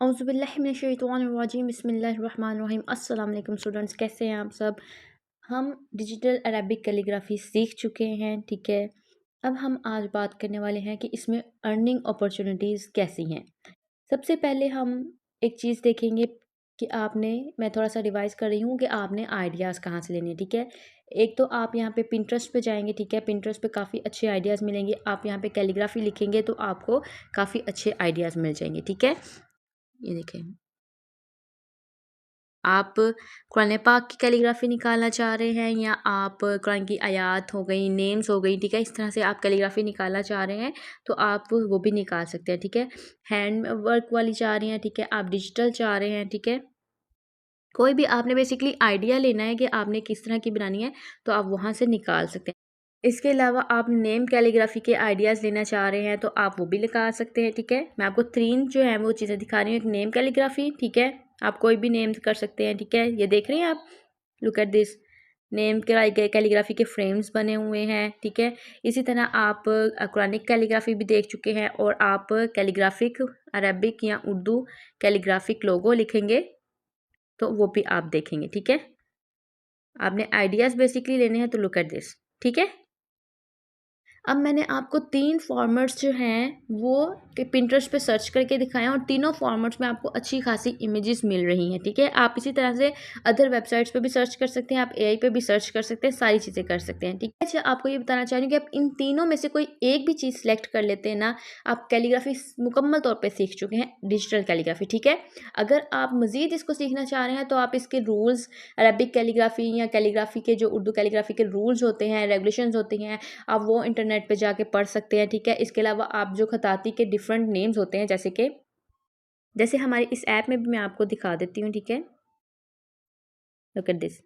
औज़ुबिल्लाहिमिनश्शैतानिर्रजीम बिस्मिल्लाहिर्रहमानिर्रहीम। अस्सलाम वालेकुम स्टूडेंट्स, कैसे हैं आप सब। हम डिजिटल अरबिक कैलीग्राफी सीख चुके हैं, ठीक है। अब हम आज बात करने वाले हैं कि इसमें अर्निंग अपॉर्चुनिटीज़ कैसी हैं। सबसे पहले हम एक चीज़ देखेंगे कि आपने, मैं थोड़ा सा रिवाइज़ कर रही हूँ कि आपने आइडियाज़ कहाँ से लेने हैं, ठीक है। एक तो आप यहाँ पे पिंटरेस्ट पे जाएंगे, ठीक है। पिंटरेस्ट पे काफ़ी अच्छे आइडियाज़ मिलेंगे। आप यहाँ पे कैलीग्राफी लिखेंगे तो आपको काफ़ी अच्छे आइडियाज़ मिल जाएंगे, ठीक है। ये देखें, आप कुरान पाक की कैलीग्राफी निकालना चाह रहे हैं या आप कुरान की आयात हो गई, नेम्स हो गई, ठीक है। इस तरह से आप कैलीग्राफी निकालना चाह रहे हैं तो आप वो भी निकाल सकते हैं, ठीक है। हैंड वर्क वाली चाह रही हैं, ठीक है। आप डिजिटल चाह रहे हैं, ठीक है। कोई भी आपने बेसिकली आइडिया लेना है कि आपने किस तरह की बनानी है तो आप वहाँ से निकाल सकते हैं। इसके अलावा आप नेम कैलीग्राफी के आइडियाज़ लेना चाह रहे हैं तो आप वो भी लगा सकते हैं, ठीक है। मैं आपको 3 जो है वो चीज़ें दिखा रही हूँ। एक नेम कैलीग्राफी, ठीक है। आप कोई भी नेम कर सकते हैं, ठीक है। ये देख रहे हैं आप, लुक एट दिस। नेम के कैलीग्राफी के फ्रेम्स बने हुए हैं, ठीक है। इसी तरह आप कुरानिक कैलीग्राफी भी देख चुके हैं और आप कैलीग्राफिक अरबिक या उर्दू कैलीग्राफिक लोगो लिखेंगे तो वो भी आप देखेंगे, ठीक है। आपने आइडियाज़ बेसिकली लेने हैं तो लुक एट दिस, ठीक है। अब मैंने आपको 3 फॉर्मेट्स जो हैं वो पिंटरेस्ट पे सर्च करके दिखाए हैं और तीनों फॉर्मेट्स में आपको अच्छी खासी इमेजेस मिल रही हैं, ठीक है। आप इसी तरह से अदर वेबसाइट्स पे भी सर्च कर सकते हैं, आप एआई पे भी सर्च कर सकते हैं, सारी चीज़ें कर सकते हैं, ठीक है। अच्छा, आपको ये बताना चाह रही हूँ कि आप इन तीनों में से कोई एक भी चीज़ सेलेक्ट कर लेते हैं ना, आप कैलीग्राफी मुकम्मल तौर पर सीख चुके हैं, डिजिटल कैलीग्राफी, ठीक है। अगर आप मज़ीद इसको सीखना चाह रहे हैं तो आप इसके रूल्स, अरबिक कैलीग्राफी या कैलीग्राफी के जो उर्दू कैलीग्राफी के रूल्स होते हैं, रेगुलेशंस होती हैं, आप वो इंटरनेट पे जाके पढ़ सकते हैं, ठीक है। इसके अलावा आप जो खताती के डिफरेंट नेम्स होते हैं, जैसे हमारी इस ऐप में भी मैं आपको दिखा देती हूँ, ठीक है। लुक एट दिस,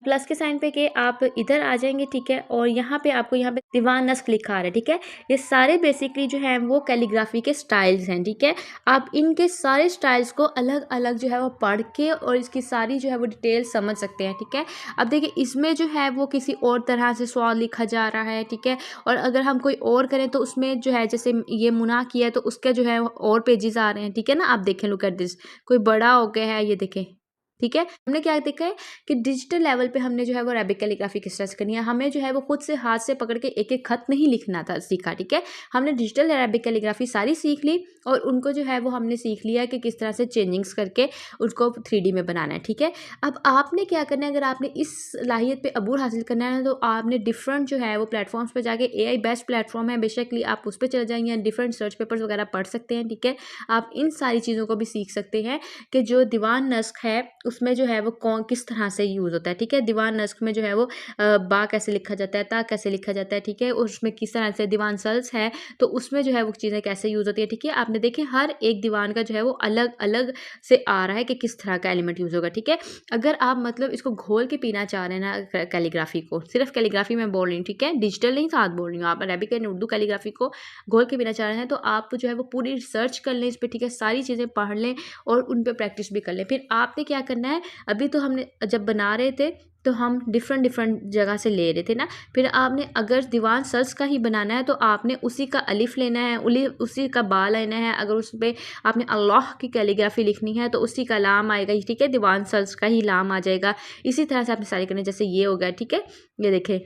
प्लस के साइन पे के आप इधर आ जाएंगे, ठीक है। और यहाँ पे आपको यहाँ पे दीवान नस्ख लिखा आ रहा है, ठीक है। ये सारे बेसिकली जो है वो कैलीग्राफी के स्टाइल्स हैं, ठीक है। आप इनके सारे स्टाइल्स को अलग अलग जो है वो पढ़ के और इसकी सारी जो है वो डिटेल समझ सकते हैं, ठीक है। अब देखिए, इसमें जो है वो किसी और तरह से सवाल लिखा जा रहा है, ठीक है। और अगर हम कोई और करें तो उसमें जो है, जैसे ये मुना किया है तो उसका जो है और पेजेस आ रहे हैं, ठीक है ना। आप देखें, लुक एट दिस, कोई बड़ा हो गया है, ये देखें, ठीक है। हमने क्या देखा है कि डिजिटल लेवल पे हमने जो है वो अरबिक कैलीग्राफी किस तरह से करनी है। हमें जो है वो खुद से हाथ से पकड़ के एक एक खत नहीं लिखना था, सीखा, ठीक है। हमने डिजिटल अरबिक कैलीग्राफी सारी सीख ली और उनको जो है वो हमने सीख लिया कि किस तरह से चेंजिंग्स करके उसको 3D में बनाना है, ठीक है। अब आपने क्या करना है, अगर आपने इस लाहियत पे अबूर हासिल करना है तो आपने डिफरेंट जो है वो प्लेटफॉर्म्स पे जाके, एआई बेस्ट प्लेटफॉर्म है बेशकली, आप उस पर चले जाएंगे या डिफरेंट सर्च पेपर्स वगैरह पढ़ सकते हैं, ठीक है। आप इन सारी चीज़ों को भी सीख सकते हैं कि जो दीवान नस्ख है उसमें जो है वो कौन किस तरह से यूज़ होता है, ठीक है। दीवान नस्ख में जो है वो बा कैसे लिखा जाता है, ता कैसे लिखा जाता है, ठीक है। और उसमें किस तरह से दीवान सल्स है तो उसमें जो है वो चीज़ें कैसे यूज़ होती है, ठीक है। आपने देखे हर एक दीवान का जो है वो अलग अलग से आ रहा है कि किस तरह का एलिमेंट यूज़ होगा, ठीक है। अगर आप मतलब इसको घोल के पीना चाह रहे हैं ना कैलीग्राफी को, सिर्फ कैलीग्राफी में बोल रही हूँ, ठीक है, डिजिटल नहीं साथ बोल रही हूँ, आप अरबिक एंड उर्दू कैलीग्राफी को घोल के पीना चाह रहे हैं तो आप जो है वो पूरी रिसर्च कर लें इस पर, ठीक है। सारी चीज़ें पढ़ लें और उन पर प्रैक्टिस भी कर लें। फिर आपने क्या करना है, अभी तो हमने जब बना रहे थे तो हम डिफरेंट जगह से ले रहे थे ना। फिर आपने अगर दीवान सल्स का ही बनाना है तो आपने उसी का अलिफ लेना है, उसी का बा लेना है। अगर उस पर आपने अल्लाह की कैलीग्राफी लिखनी है तो उसी का लाम आएगा, ठीक है। दीवान सल्स का ही लाम आ जाएगा। इसी तरह से आपने सारी करनी, जैसे ये हो गया, ठीक है। ये देखें,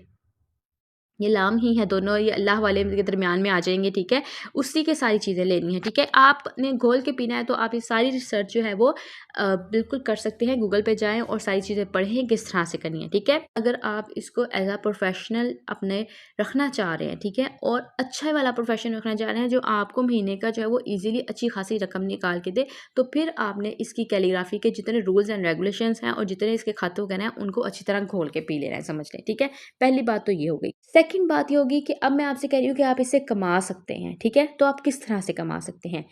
ये लाम ही है दोनों, ये अल्लाह वाले के दरमियान में आ जाएंगे, ठीक है। उसी के सारी चीज़ें लेनी है, ठीक है। आपने घोल के पीना है तो आप ये सारी रिसर्च जो है वो बिल्कुल कर सकते हैं। गूगल पे जाएं और सारी चीज़ें पढ़ें किस तरह से करनी है, ठीक है। अगर आप इसको एज अ प्रोफेशनल अपने रखना चाह रहे हैं, ठीक है, और अच्छा वाला प्रोफेशन रखना चाह रहे हैं जो आपको महीने का जो है वो ईजिली अच्छी खासी रकम निकाल के दे, तो फिर आपने इसकी कैलीग्राफी के जितने रूल्स एंड रेगुलेशंस हैं और जितने इसके खत वगैरह हैं उनको अच्छी तरह घोल के पी लेना है, समझ लें, ठीक है। पहली बात तो ये हो गई। सेकंड बात ये होगी कि अब मैं आपसे कह रही हूँ कि आप इससे कमा सकते हैं, ठीक है। तो आप किस तरह से कमा सकते हैं,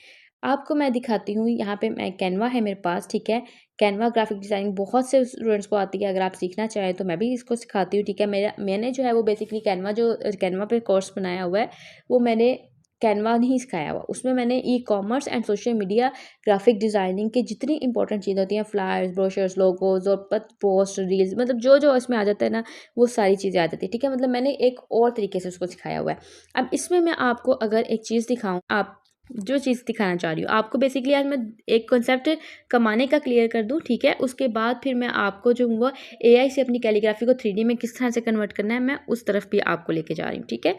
आपको मैं दिखाती हूँ। यहाँ पे मैं कैनवा है मेरे पास, ठीक है। कैनवा ग्राफिक डिज़ाइनिंग बहुत से स्टूडेंट्स को आती है। अगर आप सीखना चाहें तो मैं भी इसको सिखाती हूँ, ठीक है। मैंने जो है वो बेसिकली कैनवा पे कोर्स बनाया हुआ है वो मैंने कैनवा नहीं सिखाया हुआ, उसमें मैंने e commerce and social media graphic designing की जितनी इंपॉर्टेंट चीज़ें होती हैं, फ्लायर्स, ब्रोशर्स, लोगोज और पोस्ट, रील्स, मतलब जो जो इसमें आ जाता है ना वो सारी चीज़ें आ जाती है, ठीक है। मतलब मैंने एक और तरीके से उसको सिखाया हुआ है। अब इसमें मैं आपको अगर एक चीज़ दिखाऊँ, आप जो चीज़ दिखाना चाह रही हूँ आपको। बेसिकली आज मैं एक कॉन्सेप्ट कमाने का क्लियर कर दूँ, ठीक है। उसके बाद फिर मैं आपको जो वो एआई से अपनी कैलीग्राफी को 3D में किस तरह से कन्वर्ट करना है, मैं उस तरफ भी आपको लेके जा रही हूँ, ठीक है।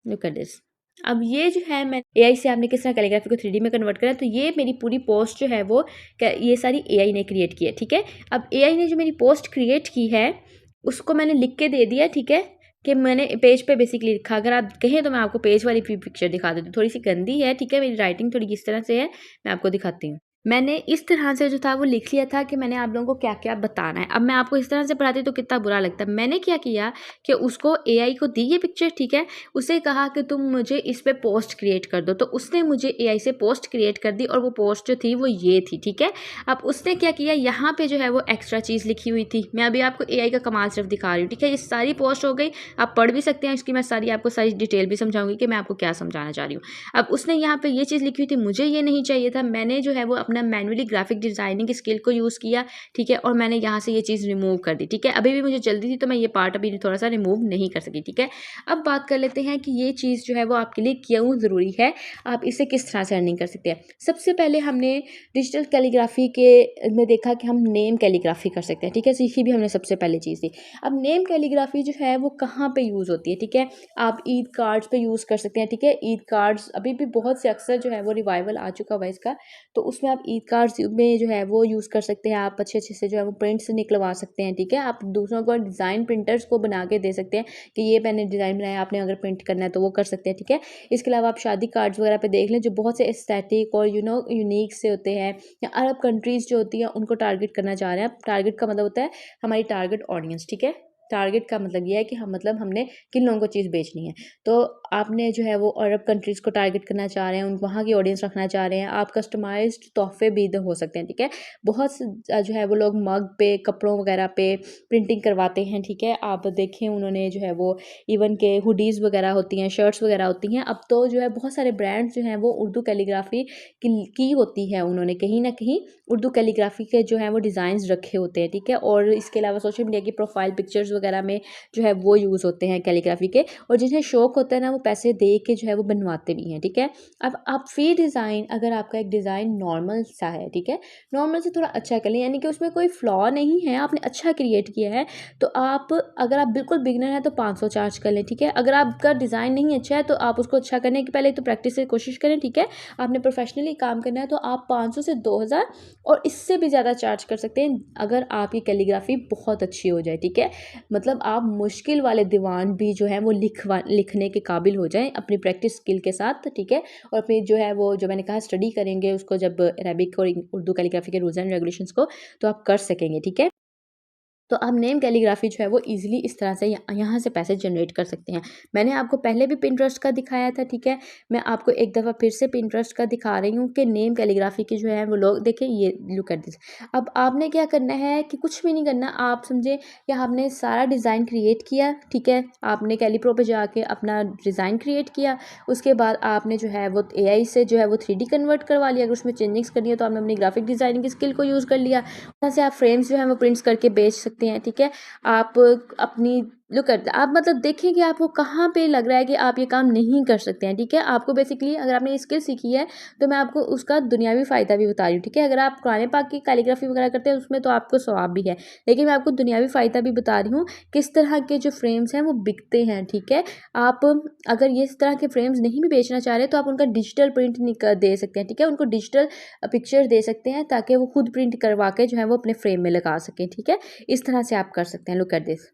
Look at this. अब ये जो है, मैं एआई से आपने किस तरह कैलीग्राफी को 3D में कन्वर्ट करा, तो ये मेरी पूरी पोस्ट जो है वो ये सारी एआई ने क्रिएट की है, ठीक है। अब एआई ने जो मेरी पोस्ट क्रिएट की है उसको मैंने लिख के दे दिया, ठीक है, कि मैंने पेज पे बेसिकली लिखा। अगर आप कहें तो मैं आपको पेज वाली भी पिक्चर दिखा देती हूँ, थोड़ी सी गंदी है, ठीक है, मेरी राइटिंग थोड़ी इस तरह से है, मैं आपको दिखाती हूँ। मैंने इस तरह से जो था वो लिख लिया था कि मैंने आप लोगों को क्या क्या बताना है। अब मैं आपको इस तरह से पढ़ाती तो कितना बुरा लगता। मैंने क्या किया कि उसको एआई को दी ये पिक्चर, ठीक है, उसे कहा कि तुम मुझे इस पे पोस्ट क्रिएट कर दो, तो उसने मुझे एआई से पोस्ट क्रिएट कर दी और वो पोस्ट जो थी वो ये थी, ठीक है। अब उसने क्या किया, यहाँ पे जो है वो एक्स्ट्रा चीज़ लिखी हुई थी। मैं अभी आपको एआई का कमाल सिर्फ दिखा रही हूँ, ठीक है। ये सारी पोस्ट हो गई, आप पढ़ भी सकते हैं इसकी, मैं सारी आपको सारी डिटेल भी समझाऊंगी कि मैं आपको क्या समझाना चाह रही हूँ। अब उसने यहाँ पे ये चीज़ लिखी हुई थी, मुझे ये नहीं चाहिए था। मैंने जो है वो अपना मैनुअली ग्राफिक डिजाइनिंग स्किल को यूज़ किया, ठीक है, और मैंने यहाँ से ये चीज़ रिमूव कर दी, ठीक है। अभी भी मुझे जल्दी थी तो मैं ये पार्ट अभी थोड़ा सा रिमूव नहीं कर सकी, ठीक है। अब बात कर लेते हैं कि ये चीज़ जो है वो आपके लिए क्यों ज़रूरी है, आप इसे किस तरह से अर्निंग कर सकते हैं। सबसे पहले हमने डिजिटल कैलीग्राफी के में देखा कि हम नेम कैलीग्राफी कर सकते हैं, ठीक है, सीखी भी हमने सबसे पहले चीज़ थी। अब नेम कैलीग्राफी जो है वो कहाँ पे यूज़ होती है, ठीक है, आप ईद कार्ड्स पे यूज़ कर सकते हैं, ठीक है। ईद कार्ड्स अभी भी बहुत से अक्सर जो है वो रिवाइवल आ चुका हुआ इसका, तो उसमें आप ईद कार्ड्स में जो है वो यूज़ कर सकते हैं। आप अच्छे अच्छे से जो है वो प्रिंट्स निकलवा सकते हैं, ठीक है। आप दूसरों को डिज़ाइन प्रिंटर्स को बना के दे सकते हैं कि ये मैंने डिज़ाइन बनाया, आपने अगर प्रिंट करना है तो वो कर सकते हैं, ठीक है। इसके अलावा आप शादी कार्ड्स वगैरह पे देख लें, जो बहुत से एस्थेटिक और यूनिक से होते हैं, या अरब कंट्रीज़ जो होती हैं उनको टारगेट करना चाह रहे हैं। टारगेट का मतलब होता है हमारी टारगेट ऑडियंस, ठीक है। टारगेट का मतलब ये है कि हम मतलब हमने किन लोगों को चीज़ बेचनी है। तो आपने जो है वो अरब कंट्रीज़ को टारगेट करना चाह रहे हैं, उन वहाँ की ऑडियंस रखना चाह रहे हैं, आप कस्टमाइज्ड तोहफे भी हो सकते हैं, ठीक है। बहुत से जो है वो लोग मग पे, कपड़ों वगैरह पे प्रिंटिंग करवाते हैं, ठीक है। आप देखें उन्होंने जो है वो इवन के हुडीज़ वगैरह होती हैं, शर्ट्स वगैरह होती हैं। अब तो जो है बहुत सारे ब्रांड्स जो हैं वो उर्दू कैलीग्राफी की होती है, उन्होंने कहीं ना कहीं उर्दू कैलीग्राफी के जो है वो डिज़ाइंस रखे होते हैं, ठीक है। और इसके अलावा सोशल मीडिया की प्रोफाइल पिक्चर्स वगैरह में जो है वो यूज़ होते हैं कैलीग्राफी के, और जिन्हें शौक होता है ना वो पैसे दे के जो है वो बनवाते भी हैं, ठीक है। अब आप फ्री डिज़ाइन, अगर आपका एक डिज़ाइन नॉर्मल सा है, ठीक है, नॉर्मल से थोड़ा अच्छा कर लें, यानी कि उसमें कोई फ्लॉ नहीं है, आपने अच्छा क्रिएट किया है, तो आप अगर आप बिल्कुल बिगनर हैं तो 500 चार्ज कर लें, ठीक है। अगर आपका डिज़ाइन नहीं अच्छा है तो आप उसको अच्छा करने के पहले तो प्रैक्टिस से कोशिश करें, ठीक है। आपने प्रोफेशनली काम करना है तो आप 500 से 2000 और इससे भी ज़्यादा चार्ज कर सकते हैं अगर आपकी कैलीग्राफी बहुत अच्छी हो जाए, ठीक है। मतलब आप मुश्किल वाले दीवान भी जो है वो लिखने के काबिल हो जाएं अपनी प्रैक्टिस स्किल के साथ, ठीक है। और अपनी जो है वो जो मैंने कहा स्टडी करेंगे उसको, जब अरेबिक और उर्दू कैलीग्राफी के रूल्स एंड रेगुलेशंस को, तो आप कर सकेंगे, ठीक है। तो आप नेम कैलीग्राफी जो है वो ईजिली इस तरह से यहाँ से पैसे जनरेट कर सकते हैं। मैंने आपको पहले भी पिंटरेस्ट का दिखाया था, ठीक है। मैं आपको एक दफ़ा फिर से पिंटरेस्ट का दिखा रही हूँ कि नेम कैलीग्राफी की जो है वो लोग देखें, ये लुक एट दिस। अब आपने क्या करना है कि कुछ भी नहीं करना, आप समझे कि आपने सारा डिज़ाइन क्रिएट किया, ठीक है। आपने कैलीप्रो पे जाके अपना डिज़ाइन क्रिएट किया, उसके बाद आपने जो है वो एआई से जो है वो 3D कन्वर्ट करवा लिया। अगर उसमें चेंजिंग्स करनी है तो आपने अपनी ग्राफिक डिज़ाइनिंग की स्किल को यूज़ कर लिया। तरह से आप फ्रेम्स जो है वो प्रिंट्स करके बेच सकते हैं, ठीक है। आप अपनी लुक करते आप मतलब देखें कि आपको कहाँ पे लग रहा है कि आप ये काम नहीं कर सकते हैं, ठीक है। आपको बेसिकली अगर आपने ये स्किल सीखी है तो मैं आपको उसका दुनियावी फ़ायदा भी बता रही हूँ, ठीक है। अगर आप कुरान पाक की कैलीग्राफी वगैरह करते हैं उसमें तो आपको सवाब भी है, लेकिन मैं आपको दुनियावी फ़ायदा भी बता रही हूँ किस तरह के जो फ्रेम्स हैं वो बिकते हैं, ठीक है। आप अगर ये इस तरह के फ्रेम्स नहीं भी बेचना चाह रहे तो आप उनका डिजिटल प्रिंट दे सकते हैं, ठीक है। उनको डिजिटल पिक्चर दे सकते हैं ताकि वो खुद प्रिंट करवा के जो है वो अपने फ्रेम में लगा सकें, ठीक है। इस तरह से आप कर सकते हैं। Look at this.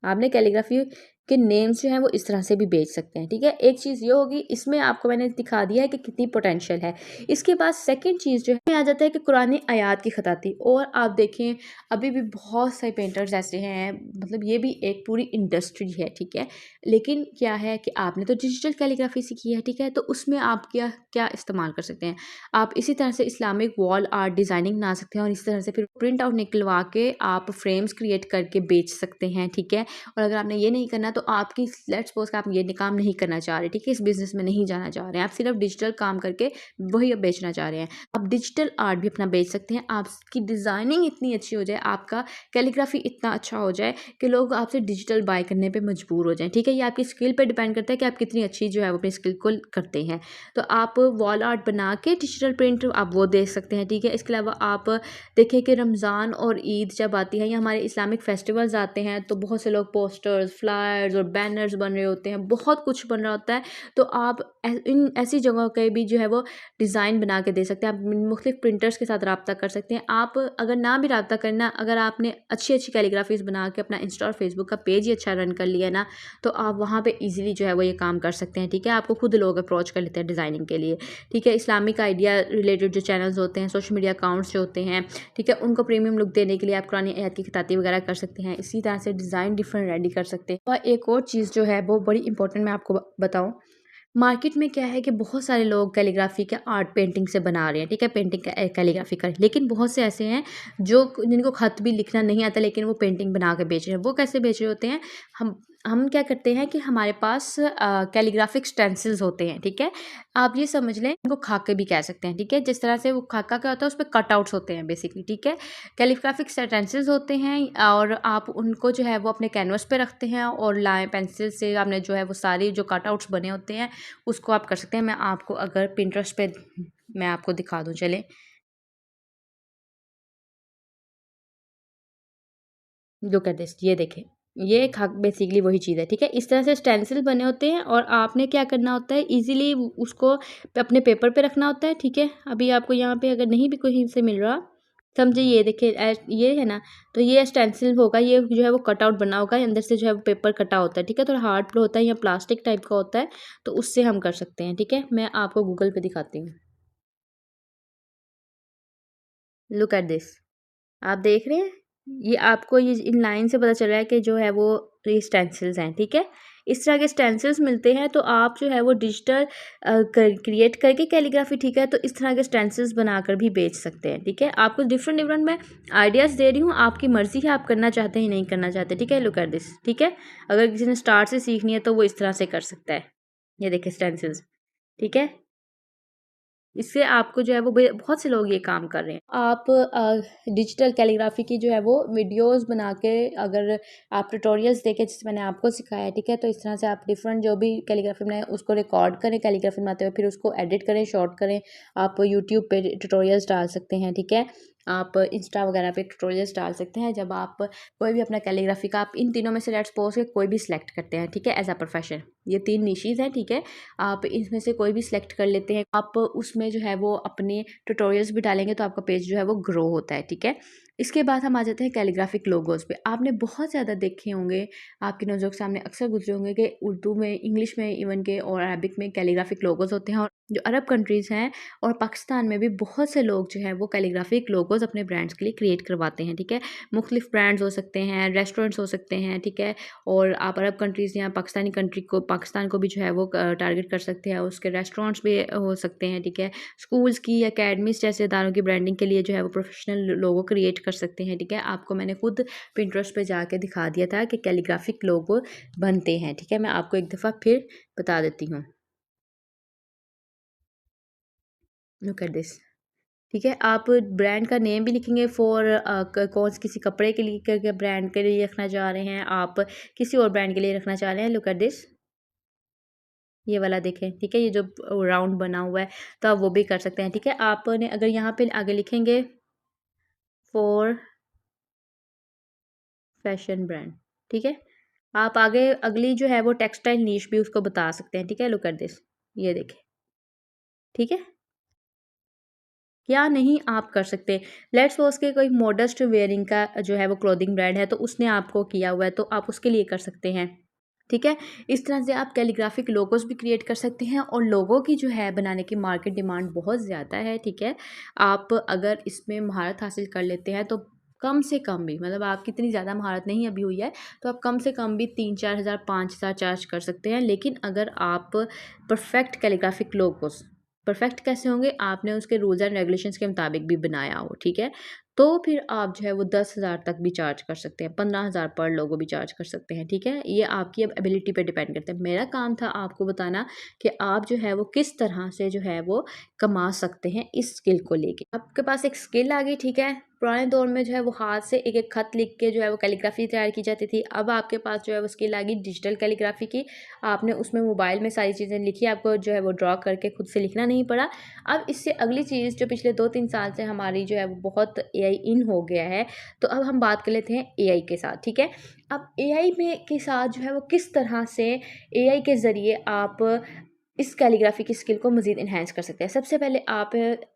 आपने कैलीग्राफी के नेम्स जो हैं वो इस तरह से भी बेच सकते हैं, ठीक है। एक चीज़ ये होगी, इसमें आपको मैंने दिखा दिया है कि कितनी पोटेंशियल है। इसके बाद सेकंड चीज़ जो है आ जाता है कि कुरानी आयात की खताती। और आप देखें अभी भी बहुत सारे पेंटर्स ऐसे हैं, मतलब ये भी एक पूरी इंडस्ट्री है, ठीक है। लेकिन क्या है कि आपने तो डिजिटल कैलीग्राफी सीखी है, ठीक है, तो उसमें आप क्या क्या इस्तेमाल कर सकते हैं। आप इसी तरह से इस्लामिक वॉल आर्ट डिज़ाइनिंग बना सकते हैं और इस तरह से फिर प्रिंट आउट निकलवा के आप फ्रेम्स क्रिएट करके बेच सकते हैं, ठीक है। और अगर आपने ये नहीं करना तो तो आपकी लेट्स सपोज कि आप ये काम नहीं करना चाह रहे, ठीक है, इस बिजनेस में नहीं जाना चाह रहे हैं, आप सिर्फ डिजिटल काम करके वही अब बेचना चाह रहे हैं, आप डिजिटल आर्ट भी अपना बेच सकते हैं। आपकी डिज़ाइनिंग इतनी अच्छी हो जाए, आपका कैलीग्राफी इतना अच्छा हो जाए कि लोग आपसे डिजिटल बाय करने पे मजबूर हो जाएं, ठीक है। ये आपकी स्किल पे डिपेंड करता है कि आप कितनी अच्छी जो है वो अपनी स्किल को करते हैं। तो आप वॉल आर्ट बना के डिजिटल प्रिंट आप वो दे सकते हैं, ठीक है। इसके अलावा आप देखें कि रमज़ान और ईद जब आती है या हमारे इस्लामिक फेस्टिवल्स आते हैं तो बहुत से लोग पोस्टर्स, फ्लायर्स और बैनर्स बन रहे होते हैं, बहुत कुछ बन रहा होता है। तो आप इन ऐसी जगहों के भी जो है वो डिज़ाइन बना के दे सकते हैं। आप मुख्तलिफ प्रिंटर्स के साथ रब्ता कर सकते हैं। आप अगर ना भी रब्ता करना, अगर आपने अच्छी अच्छी कैलीग्राफीज़ बना के अपना इंस्टा और फेसबुक का पेज ही अच्छा रन कर लिया ना, तो आप वहाँ पे इजीली जो है वो ये काम कर सकते हैं, ठीक है। आपको खुद लोग अप्रोच कर लेते हैं डिज़ाइनिंग के लिए, ठीक है। इस्लामिक आइडिया रिलेटेड जो चैनल्स होते हैं, सोशल मीडिया अकाउंट्स जो होते हैं, ठीक है, उनको प्रीमियम लुक देने के लिए आप कुरानी आयत की खिताती वगैरह कर सकते हैं। इसी तरह से डिज़ाइन डिफरेंट रेडी कर सकते हैं। और एक और चीज़ जो है वो बड़ी इंपॉर्टेंट मैं आपको बताऊँ, मार्केट में क्या है कि बहुत सारे लोग कैलीग्राफी के आर्ट पेंटिंग से बना रहे हैं, ठीक है, पेंटिंग का कैलीग्राफी का, लेकिन बहुत से ऐसे हैं जो जिनको खत भी लिखना नहीं आता लेकिन वो पेंटिंग बना के बेच रहे हैं। वो कैसे बेच रहे होते हैं, हम क्या करते हैं कि हमारे पास कैलीग्राफिक स्टेंसिल्स होते हैं, ठीक है। आप ये समझ लें, उनको खाके भी कह सकते हैं, ठीक है। जिस तरह से वो खाका क्या होता है, उस पर कटआउट्स होते हैं बेसिकली, ठीक है। कैलीग्राफिक स्टेंसिल्स होते हैं और आप उनको जो है वो अपने कैनवस पे रखते हैं और लाएँ पेंसिल से आपने जो है वो सारी जो कटआउट्स बने होते हैं उसको आप कर सकते हैं। मैं आपको अगर पिंटरेस्ट पे मैं आपको दिखा दूँ, चलें, लुक एट दिस, ये देखें, ये बेसिकली वही चीज़ है, ठीक है। इस तरह से स्टेंसिल बने होते हैं और आपने क्या करना होता है, इजीली उसको अपने पेपर पे रखना होता है, ठीक है। अभी आपको यहाँ पे अगर नहीं भी कहीं से मिल रहा, समझिए ये देखिए ये है ना, तो ये स्टेंसिल होगा, ये जो है वो कटआउट बना होगा, अंदर से जो है वो पेपर कटा होता है, ठीक है। थोड़ा हार्ड होता है या प्लास्टिक टाइप का होता है, तो उससे हम कर सकते हैं, ठीक है। मैं आपको गूगल पे दिखाती हूँ। लुक एट दिस, आप देख रहे हैं, ये आपको ये इन लाइन से पता चल रहा है कि जो है वो ये स्टेंसिल्स हैं, ठीक है। इस तरह के स्टेंसिल्स मिलते हैं तो आप जो है वो डिजिटल क्रिएट करके कैलीग्राफी, ठीक है, तो इस तरह के स्टेंसिल्स बनाकर भी बेच सकते हैं, ठीक है। आपको डिफरेंट डिफरेंट मैं आइडियाज़ दे रही हूँ, आपकी मर्ज़ी है आप करना चाहते हैं नहीं करना चाहते, ठीक है। लुक एट दिस, ठीक है। अगर किसी ने स्टार्ट से सीखनी है तो वो इस तरह से कर सकता है। ये देखिए स्टेंसिल्स, ठीक है। इससे आपको जो है वो बहुत से लोग ये काम कर रहे हैं। आप डिजिटल कैलीग्राफी की जो है वो वीडियोस बना के अगर आप ट्यूटोरियल्स देखें जैसे मैंने आपको सिखाया, ठीक है, तो इस तरह से आप डिफरेंट जो भी कैलीग्राफी बनाए उसको रिकॉर्ड करें कैलीग्राफी बनाते हुए, फिर उसको एडिट करें, शॉर्ट करें। आप यूट्यूब पे ट्यूटोरियल्स डाल सकते हैं, ठीक है। आप इंस्टा वगैरह पे ट्यूटोरियल्स डाल सकते हैं। जब आप कोई भी अपना कैलीग्राफी का आप इन तीनों में से लेट्स सपोज के कोई भी सिलेक्ट करते हैं, ठीक है, एज अ प्रोफेशन, ये 3 निशीज़ हैं, ठीक है। आप इसमें से कोई भी सिलेक्ट कर लेते हैं, आप उसमें जो है वो अपने ट्यूटोरियल्स भी डालेंगे तो आपका पेज जो है वो ग्रो होता है, ठीक है। इसके बाद हम आ जाते हैं कैलीग्राफिक लोगोज़ पे। आपने बहुत ज़्यादा देखे होंगे, आपकी नज़रों के सामने अक्सर गुजरे होंगे कि उर्दू में, इंग्लिश में इवन के और अरबिक में कैलीग्राफिक लोगोज़ होते हैं। और जो अरब कंट्रीज़ हैं और पाकिस्तान में भी बहुत से लोग जो है वो कैलीग्राफिक लोगोज़ अपने ब्रांड्स के लिए क्रिएट करवाते हैं, ठीक है। मुख्तलिफ ब्रांड्स हो सकते हैं, रेस्टोरेंट्स हो सकते हैं, ठीक है। और आप अरब कंट्रीज़ या पाकिस्तान को भी जो है वो टारगेट कर सकते हैं, उसके रेस्टोरेंट्स भी हो सकते हैं, ठीक है। स्कूल्स की, अकेडमीज़ जैसे इदारों की ब्रांडिंग के लिए जो है वो प्रोफेशनल लोगो क्रिएट कर सकते हैं, ठीक है। आपको मैंने खुद पिंटरेस्ट पे जाके दिखा दिया था कि कैलीग्राफिक लोगो बनते हैं, ठीक है। मैं आपको एक दफ़ा फिर बता देती हूँ। लुक एट दिस, ठीक है। आप ब्रांड का नेम भी लिखेंगे फॉर किसी कपड़े के लिए के ब्रांड के लिए रखना चाह रहे हैं, आप किसी और ब्रांड के लिए रखना चाह रहे हैं। लुक एट दिस, ये वाला देखें, ठीक है, ये जो राउंड बना हुआ है, तो आप वो भी कर सकते हैं, ठीक है। आपने अगर यहाँ पे आगे लिखेंगे फॉर फैशन ब्रांड, ठीक है। आप आगे अगली जो है वो टेक्सटाइल नीश भी उसको बता सकते हैं, ठीक है। लुक एट दिस, ये देखें, ठीक है। क्या नहीं आप कर सकते, लेट्स सपोज के कोई मॉडेस्ट वेयरिंग का जो है वो क्लोथिंग ब्रांड है तो उसने आपको किया हुआ है तो आप उसके लिए कर सकते हैं, ठीक है। इस तरह से आप कैलीग्राफिक लोगोस भी क्रिएट कर सकते हैं और लोगों की जो है बनाने की मार्केट डिमांड बहुत ज़्यादा है, ठीक है। आप अगर इसमें महारत हासिल कर लेते हैं तो कम से कम भी, मतलब आपकी इतनी ज़्यादा महारत नहीं अभी हुई है तो आप कम से कम भी 3-4 हज़ार 5 हज़ार चार्ज कर सकते हैं। लेकिन अगर आप परफेक्ट कैलीग्राफिक लोगोस, परफेक्ट कैसे होंगे, आपने उसके रूल्स एंड रेगुलेशंस के मुताबिक भी बनाया हो, ठीक है, तो फिर आप जो है वो 10,000 तक भी चार्ज कर सकते हैं, 15,000 पर लोगों भी चार्ज कर सकते हैं, ठीक है। ये आपकी अब एबिलिटी पे डिपेंड करता है। मेरा काम था आपको बताना कि आप जो है वो किस तरह से जो है वो कमा सकते हैं इस स्किल को लेके। आपके पास एक स्किल आ गई, ठीक है। पुराने दौर में जो है वो हाथ से एक एक खत लिख के जो है वो कैलीग्राफी तैयार की जाती थी। अब आपके पास जो है वो स्किल आ गई डिजिटल कैलीग्राफी की। आपने उसमें मोबाइल में सारी चीज़ें लिखी, आपको जो है वो ड्रॉ करके खुद से लिखना नहीं पड़ा। अब इससे अगली चीज़ जो पिछले 2-3 साल से हमारी जो है वो बहुत एआई इन हो गया है, तो अब हम बात कर लेते हैं एआई के साथ, ठीक है। अब एआई में के साथ जो है वो किस तरह से एआई के ज़रिए आप इस कैलीग्राफी की स्किल को मज़ीद एनहांस कर सकते हैं। सबसे पहले आप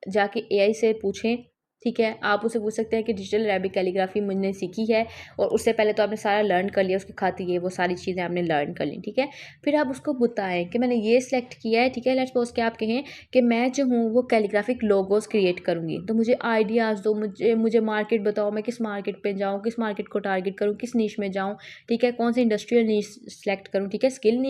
जाके एआई से पूछें, ठीक है। आप उससे पूछ सकते हैं कि डिजिटल अरेबिक कैलीग्राफी मैंने सीखी है, और उससे पहले तो आपने सारा लर्न कर लिया, उसके खाते ये वो सारी चीज़ें आपने लर्न कर ली, ठीक है। फिर आप उसको बताएं कि मैंने ये सिलेक्ट किया है, ठीक है। लेट्स सपोज कि आप कहें कि मैं जो हूँ वो कैलीग्राफिक लोगोस क्रिएट करूँगी, तो मुझे आइडियाज़ दो, मुझे मार्केट बताओ, मैं किस मार्केट पर जाऊँ, किस मार्केट को टारगेट करूँ, किस नीश में जाऊँ, ठीक है। कौन सी इंडस्ट्रियल नीश सेलेक्ट करूँ, ठीक है। स्किल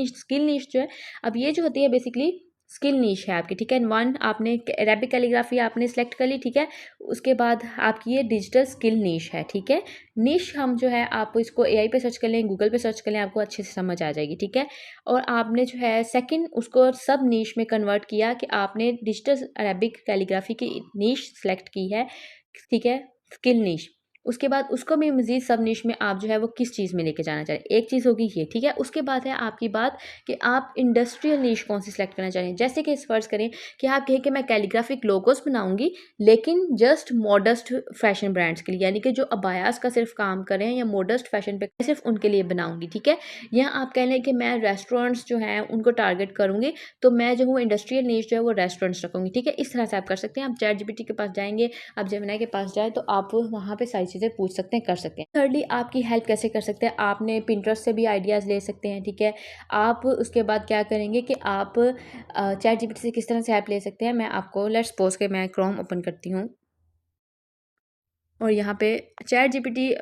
नीश जो है, अब ये जो होती है बेसिकली स्किल नीश है आपकी, ठीक है। वन आपने अरेबिक कैलीग्राफी आपने सेलेक्ट कर ली, ठीक है। उसके बाद आपकी ये डिजिटल स्किल नीश है, ठीक है। नीश हम जो है आप इसको एआई पे सर्च कर लें, गूगल पे सर्च कर लें, आपको अच्छे से समझ आ जाएगी, ठीक है। और आपने जो है सेकंड उसको सब नीश में कन्वर्ट किया कि आपने डिजिटल अरेबिक कैलीग्राफी की नीश सेलेक्ट की है, ठीक है, स्किल नीश। उसके बाद उसको भी मज़ीद सब नीश में आप जो है वो किस चीज़ में लेके जाना चाह रहे हैं। एक चीज़ होगी ये, ठीक है। उसके बाद है आपकी बात कि आप इंडस्ट्रियल नीश कौन सी सेलेक्ट करना चाह रहे हैं। जैसे कि फ़र्ज़ करें कि आप कहें कि मैं कैलीग्राफिक लोगोस बनाऊंगी, लेकिन जस्ट मॉडेस्ट फैशन ब्रांड्स के लिए, यानी कि जो अबायास का सिर्फ काम कर रहे हैं या मॉडेस्ट फैशन पे सिर्फ उनके लिए बनाऊंगी, ठीक है। या आप कह लें कि मैं रेस्टोरेंट्स जो हैं उनको टारगेट करूंगी, तो मैं जो हूँ इंडस्ट्रियल नीश जो है वो रेस्टोरेंट्स रखूंगी, ठीक है। इस तरह से आप कर सकते हैं। आप चैट जीपीटी के पास जाएंगे, आप जेमिनी के पास जाए, तो आप वहाँ पे सारी चीज़ें पूछ सकते हैं, कर सकते हैं। थर्डली आपकी हेल्प कैसे कर सकते हैं, आपने पिंटरेस्ट से भी आइडियाज़ ले सकते हैं, ठीक है। आप उसके बाद क्या करेंगे कि आप चैट जीपीटी से किस तरह से हेल्प ले सकते हैं, मैं आपको लेट्स सपोज के मैं क्रोम ओपन करती हूँ, और यहाँ पे चैट जीपीटी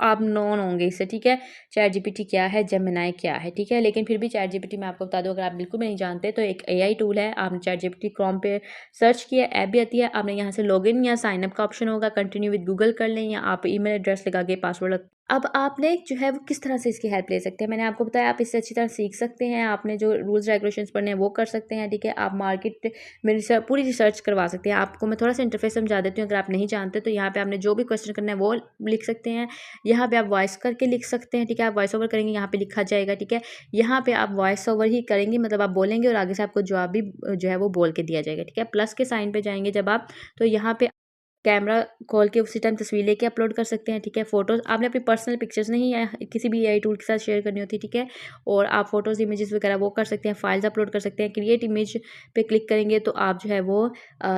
आप नॉन होंगे इससे, ठीक है। चैट जीपीटी क्या है, जेमिनी क्या है, ठीक है। लेकिन फिर भी चैट जीपीटी मैं आपको बता दूं, अगर आप बिल्कुल भी नहीं जानते, तो एक एआई टूल है। आपने चैट जीपीटी क्रोम पे सर्च किया, ऐप भी आती है, आपने यहाँ से लॉगिन या साइन अप का ऑप्शन होगा, कंटिन्यू विद गूगल कर लें, या आप ईमेल एड्रेस लगा के पासवर्ड। अब आपने जो है वो किस तरह से इसकी हेल्प ले सकते हैं, मैंने आपको बताया, आप इससे अच्छी तरह सीख सकते हैं। आपने जो रूल्स रेगुलेशंस पढ़ने हैं वो कर सकते हैं, ठीक है। आप मार्केट में पूरी रिसर्च करवा सकते हैं। आपको मैं थोड़ा सा इंटरफेस समझा देती हूँ, अगर आप नहीं जानते तो यहाँ पे आपने जो भी क्वेश्चन करना है वो लिख सकते हैं। यहाँ पे आप वॉइस करके लिख सकते हैं, ठीक है। आप वॉइस ओवर करेंगे, यहाँ पे लिखा जाएगा, ठीक है। यहाँ पे आप वॉइस ओवर ही करेंगे, मतलब आप बोलेंगे और आगे से आपको जवाब भी जो है वो बोल के दिया जाएगा, ठीक है। प्लस के साइन पे जाएंगे जब आप, तो यहाँ पे कैमरा खोल के उसी टाइम तस्वीर लेके अपलोड कर सकते हैं, ठीक है। फ़ोटोज़ आपने अपनी पर्सनल पिक्चर्स नहीं या किसी भी एआई टूल के साथ शेयर करनी होती है, ठीक है। और आप फ़ोटोज़ इमेजेस वगैरह वो कर सकते हैं, फाइल्स अपलोड कर सकते हैं। क्रिएट इमेज पे क्लिक करेंगे तो आप जो है वो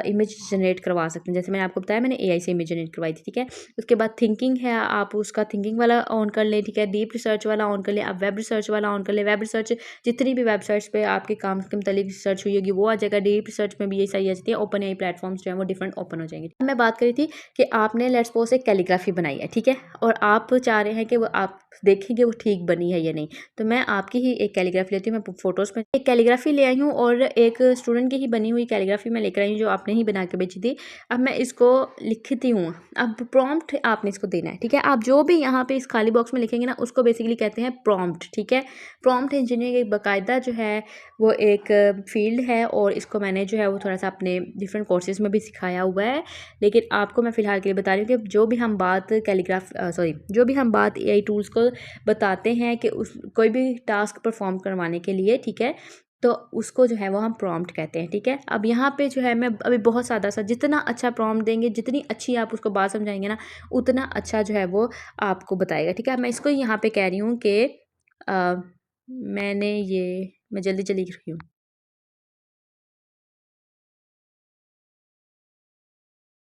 इमेज जनरेट करवा सकते हैं, जैसे मैंने आपको बताया, मैंने एआई से इमेज जनरेट करवाई थी, ठीक है। उसके बाद थिंकिंग है, आप उसका थिंकिंग वाला ऑन कर लें, ठीक है। डीप रिसर्च वाला ऑन कर लें, आप वेब रिसर्च वाला ऑन कर लें। वेब रिसर्च जितनी भी वेबसाइट्स पे आपके काम के मतलब रिसर्च हुई होगी वो आ जाएगा। डीप रिसर्च में भी यही सही आ जाती है। ओपन एआई प्लेटफॉर्म्स जो है वो डिफरेंट ओपन हो जाएंगे। मैं बात करी थी कि आपने लेट्स सपोज एक कैलीग्राफी बनाई है, ठीक है। और आप चाह रहे हैं कि वो आप देखेंगे वो ठीक बनी है या नहीं, तो मैं आपकी ही एक कैलीग्राफी लेती हूँ। मैं फ़ोटोज़ में एक कैलीग्राफी ले आई हूँ, और एक स्टूडेंट की ही बनी हुई कैलीग्राफी मैं लेकर आई हूँ, जो आपने ही बना के बेची थी। अब मैं इसको लिखती हूँ। अब प्रॉम्प्ट आपने इसको देना है, ठीक है। आप जो भी यहाँ पे इस खाली बॉक्स में लिखेंगे ना, उसको बेसिकली कहते हैं प्रॉम्प्ट, ठीक है। प्रॉम्प्ट इंजीनियरिंग एक बाकायदा जो है वो एक फील्ड है, और इसको मैंने जो है वो थोड़ा सा अपने डिफरेंट कोर्सेज़ में भी सिखाया हुआ है। लेकिन आपको मैं फ़िलहाल के लिए बता रही हूँ कि जो भी हम बात जो भी हम बात एआई टूल्स को बताते हैं कि उस कोई भी टास्क परफॉर्म करवाने के लिए, ठीक है, तो उसको जो है वो हम प्रॉम्प्ट कहते हैं, ठीक है। अब यहाँ पे जो है मैं अभी बहुत सादा सा, जितना अच्छा प्रॉम्प्ट देंगे, जितनी अच्छी आप उसको बात समझाएंगे ना, उतना अच्छा जो है वो आपको बताएगा, ठीक है। मैं इसको यहाँ पे कह रही हूँ कि मैंने ये, मैं जल्दी जल्दी लिख रही हूँ।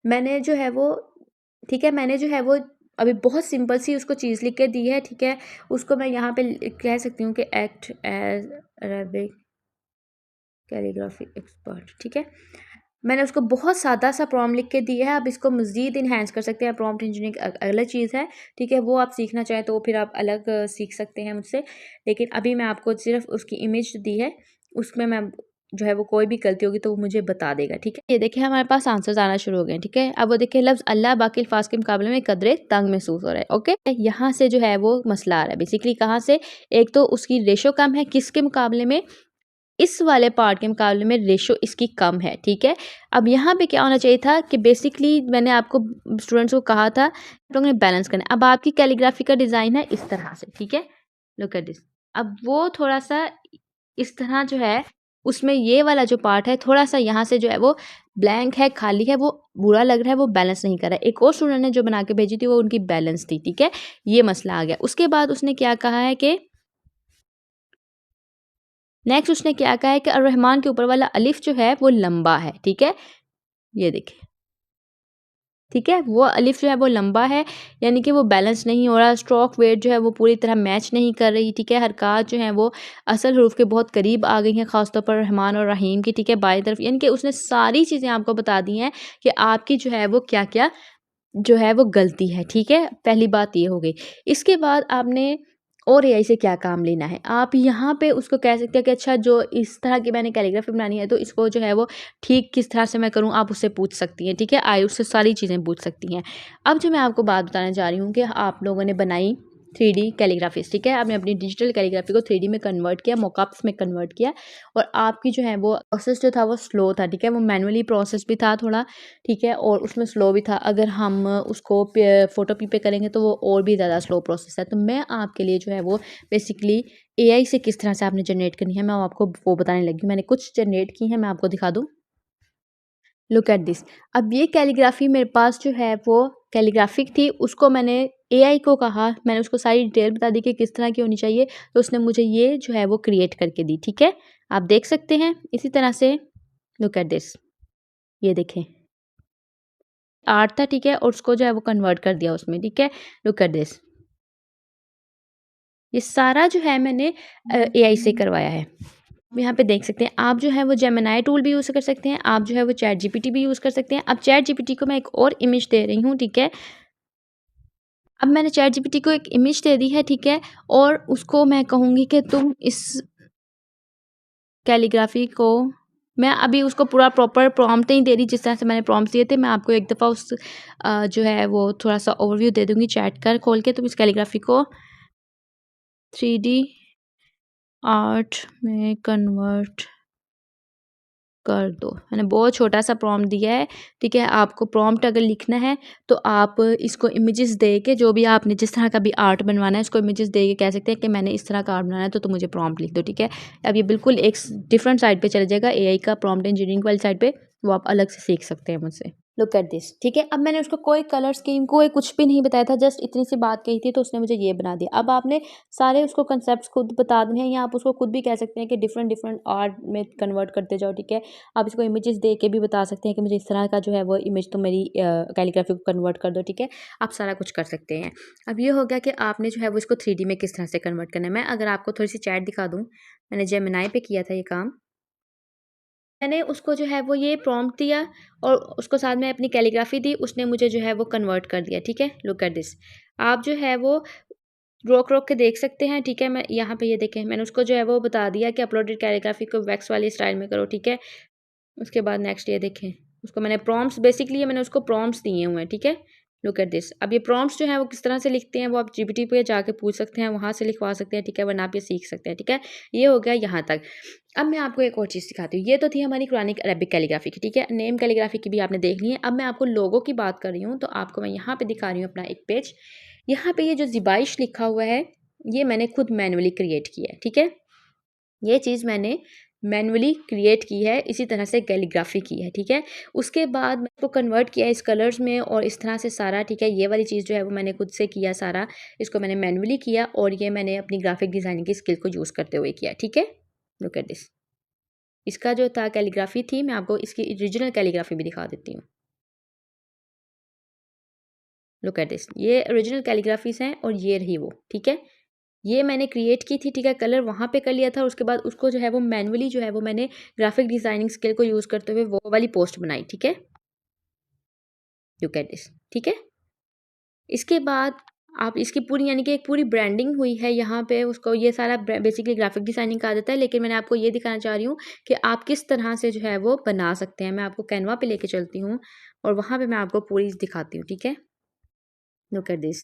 मैंने जो है वो, ठीक है, मैंने जो है वो अभी बहुत सिंपल सी उसको चीज़ लिख के दी है, ठीक है। उसको मैं यहाँ पे कह सकती हूँ कि act as Arabic calligraphy expert, ठीक है। मैंने उसको बहुत सादा सा प्रॉम्प्ट लिख के दिया है। अब इसको मज़ीद इन्हेंस कर सकते हैं। प्रॉम्प्ट इंजीनियरिंग अलग चीज़ है, ठीक है। वो आप सीखना चाहें तो फिर आप अलग सीख सकते हैं मुझसे, लेकिन अभी मैं आपको सिर्फ उसकी इमेज दी है, उसमें मैं जो है वो कोई भी गलती होगी तो वो मुझे बता देगा, ठीक है। ये देखिए हमारे पास आंसर्स आना शुरू हो गए, ठीक है। अब वो देखिए लफ्ज़ अल्लाह बाकी अल्फाज के मुकाबले में कदरे तंग महसूस हो रहा है, ओके। यहाँ से जो है वो मसला आ रहा है बेसिकली, कहाँ से? एक तो उसकी रेशो कम है, किसके मुकाबले में? इस वाले पार्ट के मुकाबले में रेशो इसकी कम है, ठीक है। अब यहाँ पे क्या होना चाहिए था कि बेसिकली मैंने आपको स्टूडेंट्स को कहा था आप लोगों ने बैलेंस करना है। अब आपकी कैलीग्राफी का डिज़ाइन है इस तरह से, ठीक है। Look at this. अब वो थोड़ा-सा इस तरह जो है उसमें ये वाला जो पार्ट है थोड़ा-सा यहाँ से जो है वो ब्लैंक है, खाली है, वो बुरा लग रहा है, वो बैलेंस नहीं कर रहा है। एक और स्टूडेंट ने जो बना के भेजी थी वो उनकी बैलेंस थी, ठीक है। ये मसला आ गया। उसके बाद उसने क्या कहा है कि नेक्स्ट उसने क्या कहा है कि अर्रहमान के ऊपर वाला अलिफ जो है वो लंबा है, ठीक है। ये देखिए, ठीक है, वो अलिफ जो है वो लंबा है, यानी कि वो बैलेंस नहीं हो रहा, स्ट्रोक वेट जो है वो पूरी तरह मैच नहीं कर रही, ठीक है। हरकत जो हैं वो असल हरूफ के बहुत करीब आ गई हैं, ख़ासतौर पर रहमान और रहीम की, ठीक है, बाईं तरफ, यानी कि उसने सारी चीज़ें आपको बता दी हैं कि आपकी जो है वो क्या-क्या जो है वो गलती है, ठीक है। पहली बात ये हो गई। इसके बाद आपने और एआई से क्या काम लेना है, आप यहाँ पे उसको कह सकते हैं कि अच्छा जो इस तरह की मैंने कैलीग्राफी बनानी है तो इसको जो है वो ठीक किस तरह से मैं करूँ, आप उससे पूछ सकती हैं, ठीक है। आई उससे सारी चीज़ें पूछ सकती हैं। अब जो मैं आपको बात बताने जा रही हूँ कि आप लोगों ने बनाई 3D कैलीग्राफीज़, ठीक है। आपने अपनी डिजिटल कैलीग्राफी को 3D में कन्वर्ट किया, मॉकअप्स में कन्वर्ट किया और आपकी जो है वो प्रोसेस जो था वो स्लो था, ठीक है। वो मैनुअली प्रोसेस भी था थोड़ा, ठीक है, और उसमें स्लो भी था। अगर हम उसको फ़ोटोपी पे करेंगे तो वो और भी ज़्यादा स्लो प्रोसेस है। तो मैं आपके लिए जो है वो बेसिकली एआई से किस तरह से आपने जनरेट करनी है मैं आपको वो बताने लगी हूँ। मैंने कुछ जनरेट की हैं, मैं आपको दिखा दूँ। Look at this. अब ये कैलीग्राफी मेरे पास जो है वो कैलीग्राफिक थी, उसको मैंने एआई को कहा, मैंने उसको सारी डिटेल बता दी कि किस तरह की होनी चाहिए, तो उसने मुझे ये जो है वो क्रिएट करके दी, ठीक है। आप देख सकते हैं इसी तरह से। लुक एट दिस, ये देखें आर्ट था, ठीक है, और उसको जो है वो कन्वर्ट कर दिया उसमें, ठीक है। लुक एट दिस, ये सारा जो है मैंने एआई से करवाया है। यहाँ पे देख सकते हैं आप जो है वो जेमिनी टूल भी यूज़ कर सकते हैं, आप जो है वो चैट जीपीटी भी यूज़ कर सकते हैं। अब चैट जीपीटी को मैं एक और इमेज दे रही हूँ, ठीक है। अब मैंने चैट जीपीटी को एक इमेज दे दी है, ठीक है, और उसको मैं कहूँगी कि तुम इस कैलीग्राफी को, मैं अभी उसको पूरा प्रॉपर प्रॉम्प्ट नहीं दे रही जिस तरह से मैंने प्रॉम्प्ट दिए थे। मैं आपको एक दफ़ा उस जो है वो थोड़ा-सा ओवरव्यू दे दूँगी चैट कर खोल के। तुम इस कैलीग्राफी को 3D आर्ट में कन्वर्ट कर दो। मैंने बहुत छोटा-सा प्रॉम्प्ट दिया है, ठीक है। आपको प्रॉम्प्ट अगर लिखना है तो आप इसको इमेजेस दे के जो भी आपने जिस तरह का भी आर्ट बनवाना है उसको इमेजेस दे के कह सकते हैं कि मैंने इस तरह का आर्ट बनाना है तो तुम मुझे प्रॉम्प्ट लिख दो, ठीक है। अब ये बिल्कुल एक डिफरेंट साइड पे चला जाएगा, एआई का प्रॉम्प्ट इंजीनियरिंग वाली साइड पे, वो आप अलग से सीख सकते हैं मुझसे। लुक एट दिस, ठीक है। अब मैंने उसको कोई कलर स्कीम कोई कुछ भी नहीं बताया था, जस्ट इतनी सी बात कही थी तो उसने मुझे ये बना दिया। अब आपने सारे उसको कंसेप्ट्स खुद बता देने हैं या आप उसको खुद भी कह सकते हैं कि डिफरेंट डिफरेंट आर्ट में कन्वर्ट करते जाओ, ठीक है। आप इसको इमेजेस दे के भी बता सकते हैं कि मुझे इस तरह का जो है वो इमेज तो मेरी कैलीग्राफी को कन्वर्ट कर दो, ठीक है। आप सारा कुछ कर सकते हैं। अब ये हो गया कि आपने जो है वो इसको 3D में किस तरह से कन्वर्ट करना है। मैं अगर आपको थोड़ी सी चैट दिखा दूँ, मैंने जेमिनी पे किया था ये काम। मैंने उसको जो है वो ये प्रॉम्प्ट दिया और उसको साथ में अपनी कैलीग्राफी दी, उसने मुझे जो है वो कन्वर्ट कर दिया, ठीक है। Look at this. आप जो है वो रोक-रोक के देख सकते हैं, ठीक है। मैं यहाँ पे ये देखें, मैंने उसको जो है वो बता दिया कि अपलोडेड कैलीग्राफी को वैक्स वाली स्टाइल में करो, ठीक है। उसके बाद नेक्स्ट ये देखें, उसको मैंने प्रॉम्प्ट्स बेसिकली ये मैंने उसको प्रॉम्प्ट्स दिए हुए हैं, ठीक है। Look at this. अब ये प्रॉम्प्ट्स जो हैं वो किस तरह से लिखते हैं वो आप जीपीटी पे जाके पूछ सकते हैं, वहाँ से लिखवा सकते हैं, ठीक है, वरना आप ये सीख सकते हैं, ठीक है। ये हो गया यहाँ तक। अब मैं आपको एक और चीज़ सिखाती हूँ। ये तो थी हमारी कुरानिक अरबिक कैलीग्राफी की, ठीक है। नेम कैलीग्राफी की भी आपने देख ली है। अब मैं आपको लोगों की बात कर रही हूँ, तो आपको मैं यहाँ पे दिखा रही हूँ अपना एक पेज। यहाँ पे ये जो ज़िबाइश लिखा हुआ है, ये मैंने खुद मैनुअली क्रिएट किया है, ठीक है। ये चीज़ मैंने मैनुअली क्रिएट की है, इसी तरह से कैलीग्राफी की है, ठीक है। उसके बाद मैं इसको कन्वर्ट किया इस कलर्स में और इस तरह से सारा, ठीक है। ये वाली चीज़ जो है वो मैंने खुद से किया सारा, इसको मैंने मैनुअली किया और ये मैंने अपनी ग्राफिक डिज़ाइनिंग की स्किल को यूज़ करते हुए किया, ठीक है। Look at this. इसका जो था कैलीग्राफी थी, मैं आपको इसकी ओरिजिनल कैलीग्राफी भी दिखा देती हूँ। लुक एट दिस, ये ओरिजिनल कैलीग्राफीज़ हैं और ये रही वो, ठीक है। ये मैंने क्रिएट की थी, ठीक है, कलर वहाँ पे कर लिया था। उसके बाद उसको जो है वो मैनुअली जो है वो मैंने ग्राफिक डिज़ाइनिंग स्किल को यूज़ करते हुए वो वाली पोस्ट बनाई, ठीक है। लुक एट दिस, ठीक है। इसके बाद आप इसकी पूरी यानी कि एक पूरी ब्रांडिंग हुई है यहाँ पे, उसको ये सारा बेसिकली ग्राफिक डिज़ाइनिंग कहा जाता है। लेकिन मैंने आपको ये दिखाना चाह रही हूँ कि आप किस तरह से जो है वो बना सकते हैं। मैं आपको कैनवा पे लेके चलती हूँ और वहाँ पे मैं आपको पूरी दिखाती हूँ, ठीक है? Look at this.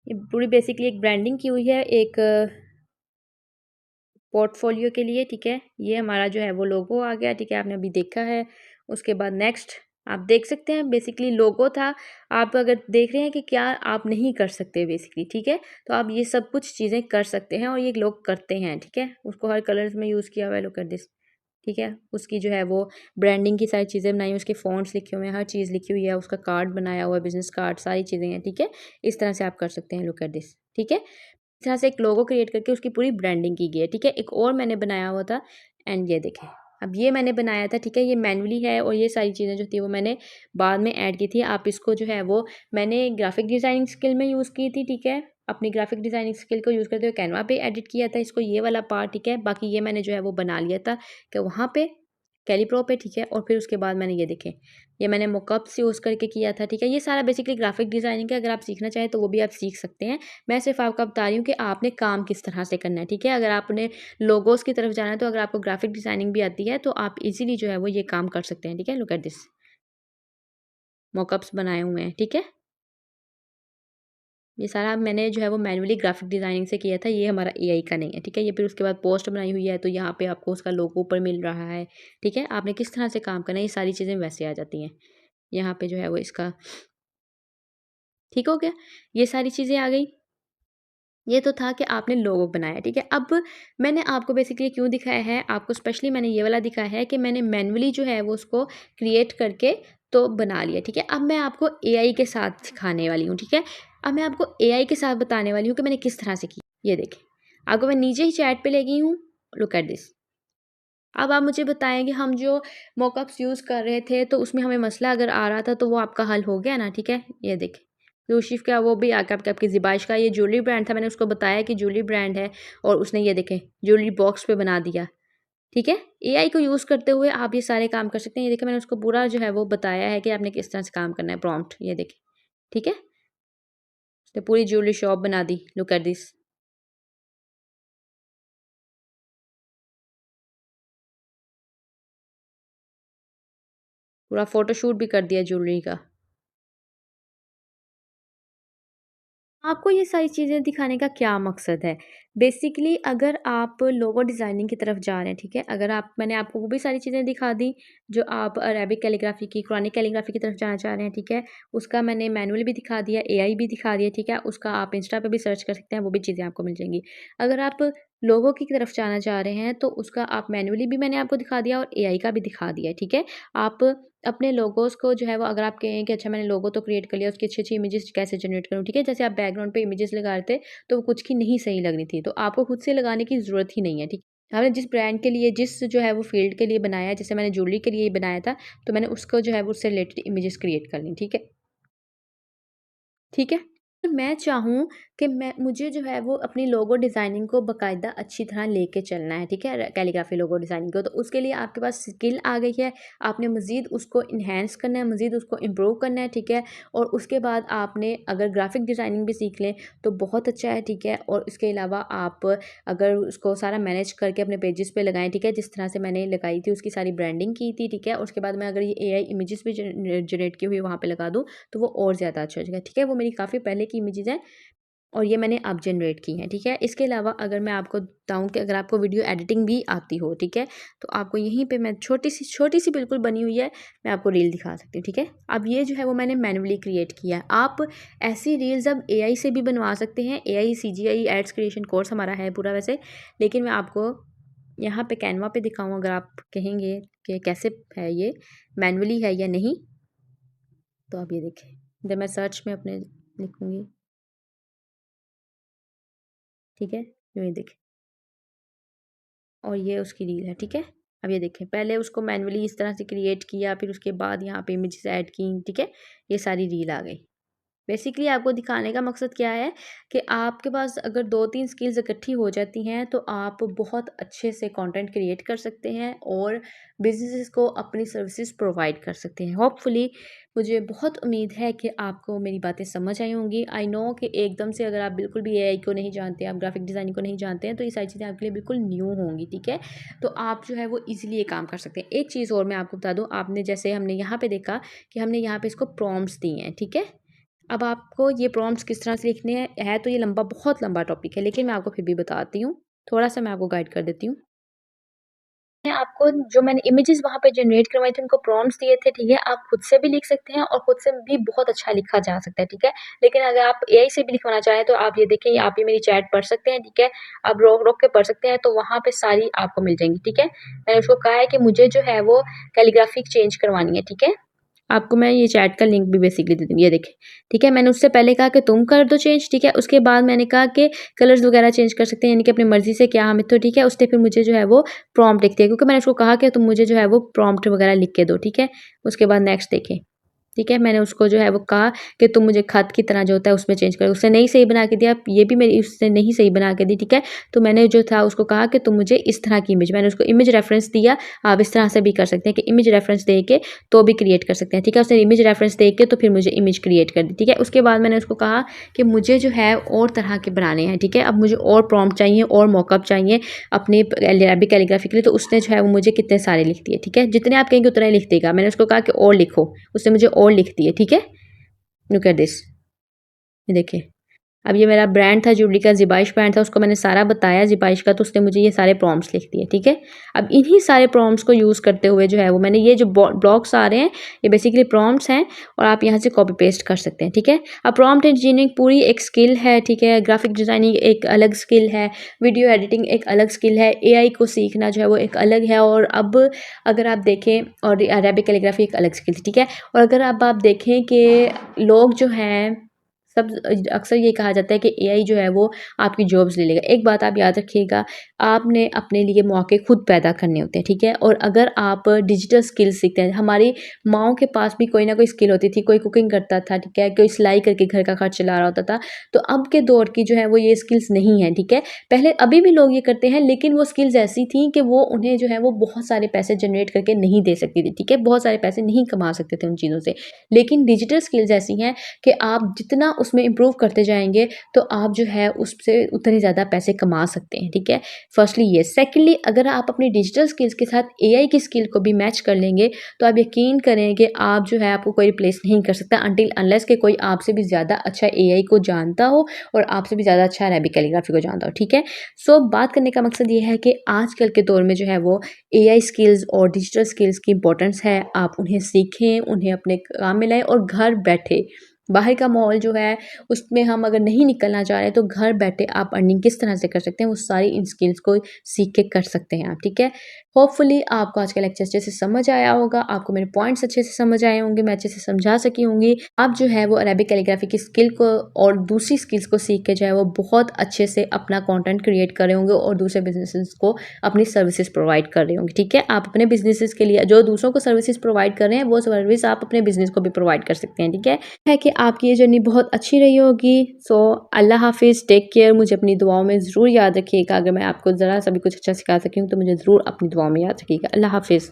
ये पूरी बेसिकली एक ब्रांडिंग की हुई है एक पोर्टफोलियो के लिए, ठीक है? ये हमारा जो है वो लोगो आ गया, ठीक है? आपने अभी देखा है। उसके बाद नेक्स्ट आप देख सकते हैं बेसिकली लोगो था। आप अगर देख रहे हैं कि क्या आप नहीं कर सकते बेसिकली, ठीक है? तो आप ये सब कुछ चीज़ें कर सकते हैं और ये लोग करते हैं, ठीक है? उसको हर कलर्स में यूज़ किया हुआ है, लुक एट दिस, ठीक है? उसकी जो है वो ब्रांडिंग की सारी चीज़ें बनाई, उसके फ़ॉन्ट्स लिखे हुए हैं, हर चीज़ लिखी हुई है, उसका कार्ड बनाया हुआ है, बिज़नेस कार्ड, सारी चीज़ें हैं, ठीक है? इस तरह से आप कर सकते हैं, लुक एट दिस, ठीक है? इस तरह से एक लोगो क्रिएट करके उसकी पूरी ब्रांडिंग की गई है, ठीक है? एक और मैंने बनाया हुआ था एंड ये देखें, अब ये मैंने बनाया था, ठीक है? ये मैनुअली है और ये सारी चीज़ें जो थी वो मैंने बाद में ऐड की थी। आप इसको जो है वो मैंने ग्राफिक डिज़ाइनिंग स्किल में यूज़ की थी, ठीक है? अपनी ग्राफिक डिज़ाइनिंग स्किल को यूज़ करते हुए कैनवा पे एडिट किया था इसको, ये वाला पार्ट, ठीक है? बाकी ये मैंने जो है वो बना लिया था कि वहाँ पे कैलीप्रो पे, ठीक है? और फिर उसके बाद मैंने ये देखें, ये मैंने मोकअप्स यूज़ करके किया था, ठीक है? ये सारा बेसिकली ग्राफिक डिज़ाइनिंग है, अगर आप सीखना चाहें तो वो भी आप सीख सकते हैं। मैं सिर्फ़ आपको बता रही हूँ कि आपने काम किस तरह से करना है, ठीक है? अगर आपने लोगोज़ की तरफ जाना है तो अगर आपको ग्राफिक डिज़ाइनिंग भी आती है तो आप इज़िली जो है वो ये काम कर सकते हैं, ठीक है? लुक एट दिस, मोकअप्स बनाए हुए हैं, ठीक है? ये सारा मैंने जो है वो मैनुअली ग्राफिक डिज़ाइनिंग से किया था, ये हमारा एआई का नहीं है, ठीक है? ये फिर उसके बाद पोस्ट बनाई हुई है तो यहाँ पे आपको उसका लोगो ऊपर मिल रहा है, ठीक है? आपने किस तरह से काम करना है ये सारी चीज़ें वैसे आ जाती हैं। यहाँ पे जो है वो इसका ठीक हो गया, ये सारी चीज़ें आ गई। ये तो था कि आपने लोगो बनाया, ठीक है? अब मैंने आपको बेसिकली क्यों दिखाया है, आपको स्पेशली मैंने ये वाला दिखाया है कि मैंने मैनुअली जो है वो उसको क्रिएट करके तो बना लिया, ठीक है? अब मैं आपको एआई के साथ सिखाने वाली हूँ, ठीक है? अब मैं आपको एआई के साथ बताने वाली हूँ कि मैंने किस तरह से की। ये देखें, आपको मैं नीचे ही चैट पे ले गई हूँ, लुक एट दिस। अब आप मुझे बताएँ कि हम जो मॉकअप्स यूज़ कर रहे थे, तो उसमें हमें मसला अगर आ रहा था, तो वो आपका हल हो गया ना, ठीक है? ये देखें, यूशिफ का वो भी आके आपके आपकी ज़िबाइश का ये ज्वेलरी ब्रांड था, मैंने उसको बताया कि ज्वेलरी ब्रांड है और उसने ये देखें, ज्वेलरी बॉक्स पे बना दिया, ठीक है? एआई को यूज़ करते हुए आप ये सारे काम कर सकते हैं। ये देखिए, मैंने उसको पूरा जो है वो बताया है कि आपने किस तरह से काम करना है, प्रॉम्प्ट, ये देखें, ठीक है? उसने पूरी ज्वेलरी शॉप बना दी, लुक एट दिस। पूरा फ़ोटोशूट भी कर दिया ज्वेलरी का। आपको ये सारी चीज़ें दिखाने का क्या मकसद है? बेसिकली अगर आप लोगो डिज़ाइनिंग की तरफ जा रहे हैं, ठीक है? अगर आप मैंने आपको वो भी सारी चीज़ें दिखा दी, जो आप अरेबिक कैलीग्राफ़ी की, कुरानिक कैलीग्राफ़ी की तरफ जाना चाह रहे हैं, ठीक है? उसका मैंने मैनुअल भी दिखा दिया, एआई भी दिखा दिया, ठीक है? उसका आप इंस्टा पे भी सर्च कर सकते हैं, वो भी चीज़ें आपको मिल जाएँगी। अगर आप लोगो की तरफ जाना चाह रहे हैं, तो उसका आप मैनुअली भी मैंने आपको दिखा दिया और एआई का भी दिखा दिया, ठीक है? आप अपने लोगोज़ को जो है वो अगर आप कहें कि अच्छा मैंने लोगो तो क्रिएट कर लिया, उसकी अच्छी-अच्छी इमेजेस कैसे जनरेट करूँ, ठीक है? जैसे आप बैकग्राउंड पे इमेजेस लगा रहे थे, तो वो कुछ की नहीं सही लग रही थी, तो आपको खुद से लगाने की ज़रूरत ही नहीं है, ठीक है? आपने जिस ब्रांड के लिए, जिस जो है वो फ़ील्ड के लिए बनाया है, जैसे मैंने ज्वेलरी के लिए ही बनाया था, तो मैंने उसको जो है वो उससे रिलेटेड इमेजेस क्रिएट कर ली, ठीक है? ठीक है? मैं चाहूँ कि मैं मुझे जो है वो अपनी लोगो डिज़ाइनिंग को बाकायदा अच्छी तरह लेके चलना है, ठीक है? कैलीग्राफी लोगो डिज़ाइनिंग को, तो उसके लिए आपके पास स्किल आ गई है, आपने मज़ीद उसको एनहांस करना है, मज़ीद उसको इम्प्रूव करना है, ठीक है? और उसके बाद आपने अगर ग्राफ़िक डिज़ाइनिंग भी सीख लें, तो बहुत अच्छा है, ठीक है? और इसके अलावा आप अगर उसको सारा मैनेज करके अपने पेजेस पे लगाएँ, ठीक है? जिस तरह से मैंने लगाई थी, उसकी सारी ब्रांडिंग की थी, ठीक है? उसके बाद मैं अगर ये एआई इमेजेस भी जनरेट की हुई वहाँ पे लगा दूँ, तो वो और ज़्यादा अच्छा हो जाएगा, ठीक है? वो मेरी काफ़ी पहले की इमेजेस हैं और ये मैंने अब जनरेट की हैं, ठीक है? इसके अलावा अगर मैं आपको बताऊँ कि अगर आपको वीडियो एडिटिंग भी आती हो, ठीक है? तो आपको यहीं पे मैं छोटी-सी बिल्कुल बनी हुई है, मैं आपको रील दिखा सकती हूँ, ठीक है? अब ये जो है वो मैंने मैनुअली क्रिएट किया है। आप ऐसी रील्स अब एआई से भी बनवा सकते हैं। AI CGI ads creation course हमारा है पूरा वैसे, लेकिन मैं आपको यहाँ पे कैनवा पे दिखाऊँ अगर आप कहेंगे कि कैसे है ये, मैनुअली है या नहीं, तो आप ये देखें। जब मैं सर्च में अपने लिखूँगी, ठीक है? यूँ ही देखें। और ये उसकी रील है, ठीक है? अब ये देखें, पहले उसको मैनुअली इस तरह से क्रिएट किया, फिर उसके बाद यहाँ पे इमेजेस ऐड की, ठीक है? ये सारी रील आ गई। बेसिकली आपको दिखाने का मकसद क्या है कि आपके पास अगर 2-3 स्किल्स इकट्ठी हो जाती हैं तो आप बहुत अच्छे से कंटेंट क्रिएट कर सकते हैं और बिज़नेसेस को अपनी सर्विसेज प्रोवाइड कर सकते हैं। होपफुली मुझे बहुत उम्मीद है कि आपको मेरी बातें समझ आई होंगी। आई नो कि एकदम से अगर आप बिल्कुल भी एआई को नहीं जानते, आप ग्राफिक डिज़ाइनिंग को नहीं जानते हैं तो ये सारी चीज़ें आपके लिए बिल्कुल न्यू होंगी, ठीक है? तो आप जो है वो ईज़िली ये काम कर सकते हैं। एक चीज़ और मैं आपको बता दूँ, आपने जैसे हमने यहाँ पे देखा कि हमने यहाँ पे इसको प्रॉम्प्ट्स दिए हैं, ठीक है? अब आपको ये प्रॉम्प्ट्स किस तरह से लिखने हैं, है तो ये लंबा बहुत लंबा टॉपिक है, लेकिन मैं आपको फिर भी बताती हूँ। थोड़ा-सा मैं आपको गाइड कर देती हूँ। मैं आपको जो मैंने इमेजेस वहाँ पे जनरेट करवाए थे, उनको प्रॉम्प्ट्स दिए थे, ठीक है? आप खुद से भी लिख सकते हैं और खुद से भी बहुत अच्छा लिखा जा सकता है, ठीक है? लेकिन अगर आप एआई से भी लिखवाना चाहें, तो आप ये देखिए, आप ये मेरी चैट पढ़ सकते हैं, ठीक है? आप रोक-रोक के पढ़ सकते हैं, तो वहाँ पे सारी आपको मिल जाएँगी, ठीक है? मैंने उसको कहा है कि मुझे जो है वो कैलीग्राफी चेंज करवानी है, ठीक है? आपको मैं ये चैट का लिंक भी बेसिकली दे दूँगी, ये देखिए, ठीक है? मैंने उससे पहले कहा कि तुम कर दो चेंज, ठीक है? उसके बाद मैंने कहा कि कलर्स वगैरह चेंज कर सकते हैं, यानी कि अपनी मर्ज़ी से क्या हम तो ठीक है? उसने फिर मुझे जो है वो प्रॉम्प्ट लिख दिया, क्योंकि मैंने उसको कहा कि तुम मुझे जो है वो प्रॉम्प्ट वगैरह लिख के दो, ठीक है? उसके बाद नेक्स्ट देखें। ठीक है, मैंने उसको जो है वो कहा कि तुम मुझे खत की तरह जो होता है उसमें चेंज करो, उसने नहीं सही बना के दिया, ये भी मेरी उसने नहीं सही बना के दी, ठीक है? तो मैंने जो था उसको कहा कि तुम मुझे इस तरह की इमेज, मैंने उसको इमेज रेफरेंस दिया, आप इस तरह से भी कर सकते हैं कि इमेज रेफरेंस दे के तो भी क्रिएट कर सकते हैं, ठीक है? उसने इमेज रेफरेंस दे के तो फिर मुझे इमेज क्रिएट कर दी, ठीक है? उसके बाद मैंने उसको कहा कि मुझे जो है और तरह के बनाने हैं, ठीक है? अब मुझे और प्रॉम्प्ट चाहिए और मॉकअप चाहिए अपनी अरबिक कैलीग्राफी के लिए, तो उसने जो है वो मुझे कितने सारे लिख दिए, ठीक है? जितने आप कहेंगे उतना ही लिख देगा। मैंने उसको कहा कि और लिखो, उसने मुझे और लिख दिए, ठीक है? लुक एट दिस, ये देखिए। अब ये मेरा ब्रांड था ज्वेलरी का, ज़िबाइश ब्रांड था, उसको मैंने सारा बताया ज़िबाइश का, तो उसने मुझे ये सारे प्रॉम्प्ट्स लिख दिए, ठीक है? अब इन्हीं सारे प्रॉम्प्ट्स को यूज़ करते हुए जो है वो मैंने ये जो ब्लॉक्स आ रहे हैं, ये बेसिकली प्रॉम्प्ट्स हैं और आप यहाँ से कॉपी पेस्ट कर सकते हैं, ठीक है? अब प्रॉम्प्ट इंजीनियरिंग पूरी एक स्किल है, ठीक है? ग्राफिक डिज़ाइनिंग एक अलग स्किल है, वीडियो एडिटिंग एक अलग स्किल है, एआई को सीखना जो है वो एक अलग है, और अब अगर आप देखें, और अरेबिक कैलीग्राफी एक अलग स्किल है, ठीक है? और अगर अब आप देखें कि लोग जो हैं सब अक्सर ये कहा जाता है कि एआई जो है वो आपकी जॉब्स ले लेगा। एक बात आप याद रखिएगा, आपने अपने लिए मौके खुद पैदा करने होते हैं, ठीक है? और अगर आप डिजिटल स्किल्स सीखते हैं, हमारी माँओं के पास भी कोई ना कोई स्किल होती थी, कोई कुकिंग करता था, ठीक है? कोई सिलाई करके घर का खर्च चला रहा होता था। तो अब के दौर की जो है वो ये स्किल्स नहीं है, ठीक है? पहले अभी भी लोग ये करते हैं, लेकिन वो स्किल्स ऐसी थी कि वो उन्हें जो है वो बहुत सारे पैसे जनरेट करके नहीं दे सकती थी, ठीक है? बहुत सारे पैसे नहीं कमा सकते थे उन चीज़ों से। लेकिन डिजिटल स्किल्स ऐसी हैं कि आप जितना उसमें इम्प्रूव करते जाएँगे, तो आप जो है उससे उतने ज़्यादा पैसे कमा सकते हैं, ठीक है? फर्स्टली ये। सेकंडली, अगर आप अपनी डिजिटल स्किल्स के साथ एआई की स्किल को भी मैच कर लेंगे, तो आप यकीन करें कि आप जो है आपको कोई रिप्लेस नहीं कर सकता अनटिल अनलेस कि कोई आपसे भी ज़्यादा अच्छा एआई को जानता हो और आपसे भी ज़्यादा अच्छा अरेबिक कैलीग्राफी को जानता हो, ठीक है? सो बात करने का मकसद ये है कि आजकल के दौर में जो है वो एआई स्किल्स और डिजिटल स्किल्स की इम्पोर्टेंस है। आप उन्हें सीखें, उन्हें अपने काम में लाएँ और घर बैठे, बाहर का माहौल जो है उसमें हम अगर नहीं निकलना चाह रहे, तो घर बैठे आप अर्निंग किस तरह से कर सकते हैं, वो सारी इन स्किल्स को सीख के कर सकते हैं आप, ठीक है? होपफुली आपको आज का लेक्चर अच्छे से समझ आया होगा, आपको मेरे पॉइंट्स अच्छे से समझ आए होंगे, मैं अच्छे से समझा सकी होंगी। आप जो है वो अरेबिक कैलीग्राफी की स्किल को और दूसरी स्किल्स को सीख के जो है वो बहुत अच्छे से अपना कंटेंट क्रिएट कर रहे होंगे और दूसरे बिज़नेसेस को अपनी सर्विसेज प्रोवाइड कर रहे होंगे, ठीक है? आप अपने बिज़नेसेस के लिए जो दूसरों को सर्विसेज प्रोवाइड कर रहे हैं, वो सर्विस आप अपने बिज़नेस को भी प्रोवाइड कर सकते हैं, ठीक है कि आपकी ये जर्नी बहुत अच्छी रही होगी। सो अल्लाह हाफ़िज़, टेक केयर। मुझे अपनी दुआओं में ज़रूर याद रखिएगा। अगर मैं आपको ज़रा सा भी कुछ अच्छा सिखा सकी हूँ, तो मुझे ज़रूर अपनी दुआओं में याद रखिएगा। अल्लाह हाफ़िज़।